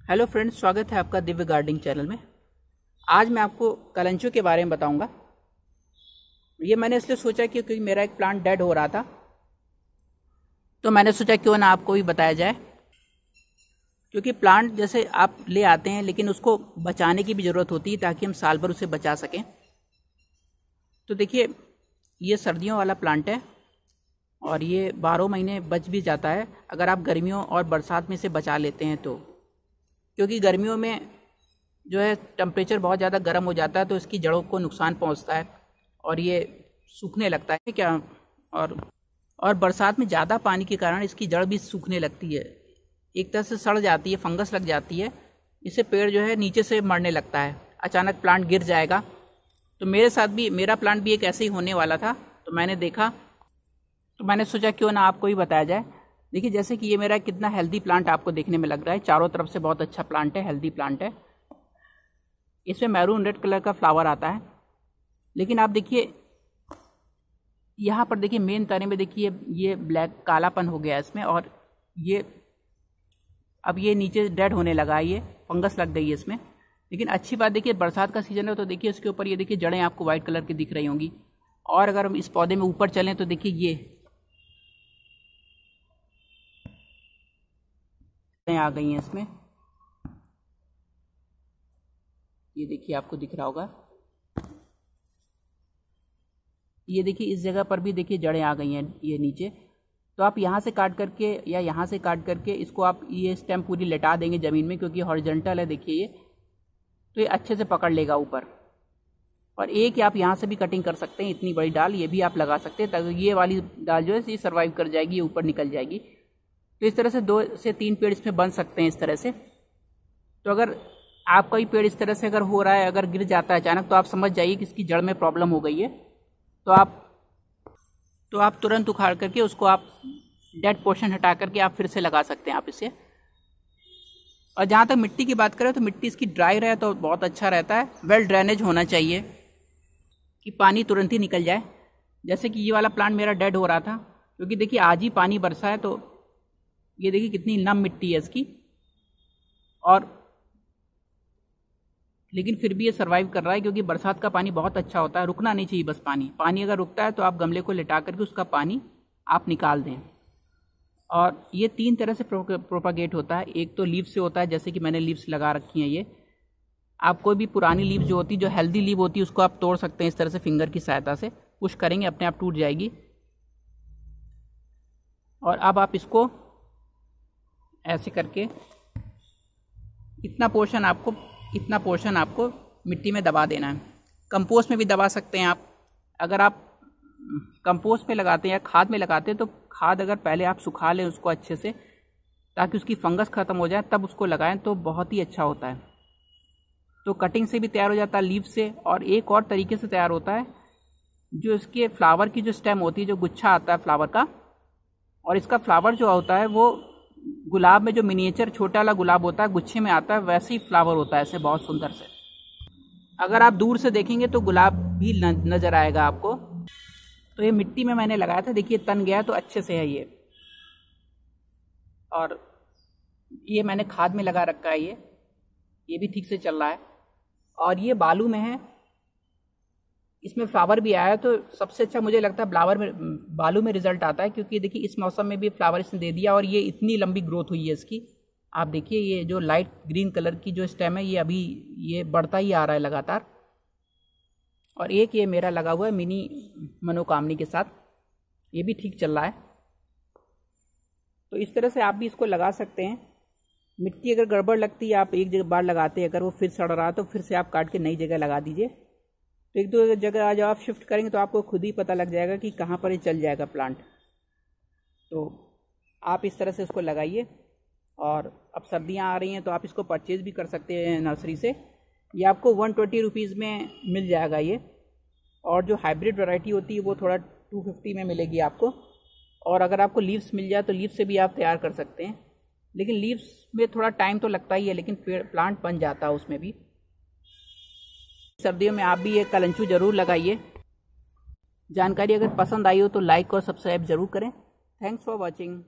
Hello friends, स्वागत है आपका दिव्य गार्डनिंग चैनल में। आज मैं आपको कलंचो के बारे में बताऊंगा। ये मैंने इसलिए सोचा क्योंकि मेरा एक प्लांट डेड हो रहा था, तो मैंने सोचा क्यों ना आपको भी बताया जाए। क्योंकि प्लांट जैसे आप ले आते हैं, लेकिन उसको बचाने की भी ज़रूरत होती है ताकि हम साल भर उसे बचा सकें। तो देखिए, ये सर्दियों वाला प्लांट है और ये 12 महीने बच भी जाता है अगर आप गर्मियों और बरसात में से बचा लेते हैं तो। क्योंकि गर्मियों में जो है टेम्परेचर बहुत ज़्यादा गर्म हो जाता है, तो इसकी जड़ों को नुकसान पहुंचता है और ये सूखने लगता है क्या। और बरसात में ज़्यादा पानी के कारण इसकी जड़ भी सूखने लगती है, एक तरह से सड़ जाती है, फंगस लग जाती है। इससे पेड़ जो है नीचे से मरने लगता है, अचानक प्लांट गिर जाएगा। तो मेरे साथ भी मेरा प्लांट भी एक ऐसे ही होने वाला था, तो मैंने देखा, तो मैंने सोचा क्यों ना आपको ही बताया जाए। देखिए, जैसे कि ये मेरा कितना हेल्दी प्लांट आपको देखने में लग रहा है, चारों तरफ से बहुत अच्छा प्लांट है, हेल्दी प्लांट है। इसमें मैरून रेड कलर का फ्लावर आता है, लेकिन आप देखिए यहाँ पर, देखिए मेन तने में देखिए ये ब्लैक कालापन हो गया इसमें, और ये अब ये नीचे डेड होने लगा है, ये फंगस लग गई है इसमें। लेकिन अच्छी बात, देखिए बरसात का सीजन है, तो देखिए इसके ऊपर ये देखिए जड़ें आपको वाइट कलर की दिख रही होंगी। और अगर हम इस पौधे में ऊपर चलें तो देखिए ये आ गई हैं इसमें, ये देखिए आपको दिख रहा होगा। ये देखिए इस जगह पर भी देखिए जड़ें आ गई हैं ये नीचे। तो आप यहाँ से काट करके या यहाँ से काट करके इसको आप ये स्टेम पूरी लेटा देंगे ज़मीन में, क्योंकि हॉरिजॉन्टल है देखिए ये, तो ये अच्छे से पकड़ लेगा ऊपर। और एक आप यहाँ से भी कटिंग कर सकते हैं, इतनी बड़ी डाल ये भी आप लगा सकते हैं, ताकि ये वाली डाल जो है ये सर्वाइव कर जाएगी, ये ऊपर निकल जाएगी। तो इस तरह से 2 से 3 पेड़ इसमें बन सकते हैं इस तरह से। तो अगर आपका ही पेड़ इस तरह से अगर हो रहा है, अगर गिर जाता है अचानक, तो आप समझ जाइए कि इसकी जड़ में प्रॉब्लम हो गई है। तो आप तुरंत उखाड़ करके उसको आप डेड पोर्शन हटा करके आप फिर से लगा सकते हैं आप इसे। और जहाँ तक मिट्टी की बात करें, तो मिट्टी इसकी ड्राई रहे तो बहुत अच्छा रहता है। वेल ड्रेनेज होना चाहिए कि पानी तुरंत ही निकल जाए। जैसे कि ये वाला प्लांट मेरा डेड हो रहा था, क्योंकि देखिए आज ही पानी बरसा है, तो ये देखिए कितनी नम मिट्टी है इसकी, और लेकिन फिर भी ये सर्वाइव कर रहा है, क्योंकि बरसात का पानी बहुत अच्छा होता है। रुकना नहीं चाहिए बस पानी अगर रुकता है तो आप गमले को लिटा करके उसका पानी आप निकाल दें। और ये 3 तरह से प्रोपागेट होता है। एक तो लीव से होता है, जैसे कि मैंने लीव्स लगा रखी हैं। ये आप कोई भी पुरानी लीव जो होती है, जो हेल्दी लीव होती है, उसको आप तोड़ सकते हैं इस तरह से, फिंगर की सहायता से पुश करेंगे अपने आप टूट जाएगी। और अब आप इसको ऐसे करके इतना पोर्शन आपको मिट्टी में दबा देना है। कंपोस्ट में भी दबा सकते हैं आप। अगर आप कंपोस्ट में लगाते हैं या खाद में लगाते हैं, तो खाद अगर पहले आप सुखा लें उसको अच्छे से, ताकि उसकी फंगस ख़त्म हो जाए, तब उसको लगाएं तो बहुत ही अच्छा होता है। तो कटिंग से भी तैयार हो जाता है, लीव से। और एक और तरीके से तैयार होता है, जो इसके फ्लावर की जो स्टेम होती है, जो गुच्छा आता है फ्लावर का, और इसका फ्लावर जो होता है वो गुलाब में जो मिनिएचर छोटा वाला गुलाब होता है, गुच्छे में आता है, वैसे ही फ्लावर होता है ऐसे बहुत सुंदर से। अगर आप दूर से देखेंगे तो गुलाब भी नज़र आएगा आपको। तो ये मिट्टी में मैंने लगाया था, देखिए तन गया तो अच्छे से है ये। और ये मैंने खाद में लगा रखा है, ये भी ठीक से चल रहा है। और ये बालू में है, इसमें फ्लावर भी आया, तो सबसे अच्छा मुझे लगता है बालू में रिजल्ट आता है। क्योंकि देखिए इस मौसम में भी फ्लावर इसने दे दिया, और ये इतनी लंबी ग्रोथ हुई है इसकी। आप देखिए ये जो लाइट ग्रीन कलर की जो स्टेम है, ये अभी ये बढ़ता ही आ रहा है लगातार। और एक ये मेरा लगा हुआ है मिनी मनोकामनी के साथ, ये भी ठीक चल रहा है। तो इस तरह से आप भी इसको लगा सकते हैं। मिट्टी अगर गड़बड़ लगती है, आप एक जगह बार लगाते हैं, अगर वो फिर सड़ रहा है तो फिर से आप काट के नई जगह लगा दीजिए। तो 1-2 जगह आज आप शिफ्ट करेंगे तो आपको खुद ही पता लग जाएगा कि कहाँ पर ये चल जाएगा प्लांट। तो आप इस तरह से इसको लगाइए। और अब सर्दियाँ आ रही हैं, तो आप इसको परचेज़ भी कर सकते हैं नर्सरी से। ये आपको 120 रुपीज़ में मिल जाएगा ये। और जो हाइब्रिड वैरायटी होती है वो थोड़ा 250 में मिलेगी आपको। और अगर आपको लीव्स मिल जाए तो लीव्स से भी आप तैयार कर सकते हैं, लेकिन लीव्स में थोड़ा टाइम तो लगता ही है, लेकिन प्लांट बन जाता है उसमें भी। सर्दियों में आप भी ये कलंचू ज़रूर लगाइए। जानकारी अगर पसंद आई हो तो लाइक और सब्सक्राइब ज़रूर करें। Thanks for watching.